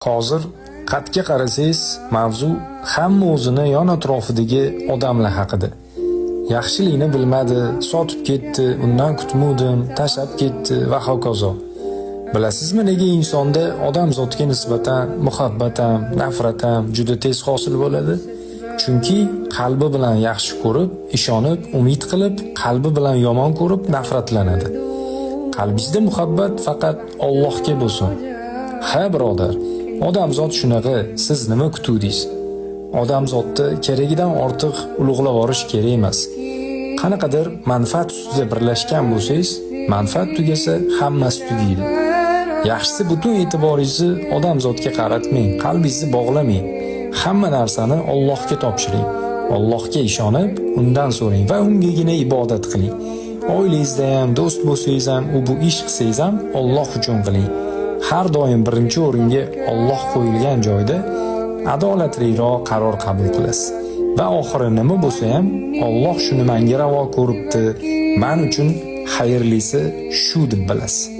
Hozir qatga qarasangiz, mavzu hamma o'zini yon atrofidagi odamlar haqida. Yaxshilikni bilmadi, sotib ketdi, undan kutmadim, tashlab ketdi va hokazo. Bilasizmi nega insonda odam zotiga nisbatan muhabbat ham, nafrat ham juda tez hosil bo'ladi? Chunki qalbi bilan yaxshi ko'rib, ishonib, umid qilib, qalbi bilan yomon ko'rib, nafratlanadi. Qalbingizda muhabbat faqat Allohga bo'lsin. Ha birodar, odamzod shunaqa, siz nima kutuvdingiz? Odamzodni keragidan ortiq ulug'lab yorish kerak emas. Qanaqadir manfaat ustida birlashgan bo'lsangiz, manfaat tugasa hammasi tugaydi. Yaxshisi butun e'tiboringizni odamzodga qaratmang, qalbingizni bog'lamang. Hamma narsani Allohga topshiring. Allohga ishonib, undan so'rang va ungagina ibodat qiling. Oilangizda ham, do'st bo'lsangiz ham, bu ish qilsangiz ham Alloh uchun qiling. Har doim birinchi o'ringa Alloh qo'yilgan joyda adolatliroq qaror qabul qilasiz. Va oxiri nima bo'lsa ham Alloh shuni menga ravo ko'ribdi, men uchun xayrlisi shu deb bilasiz.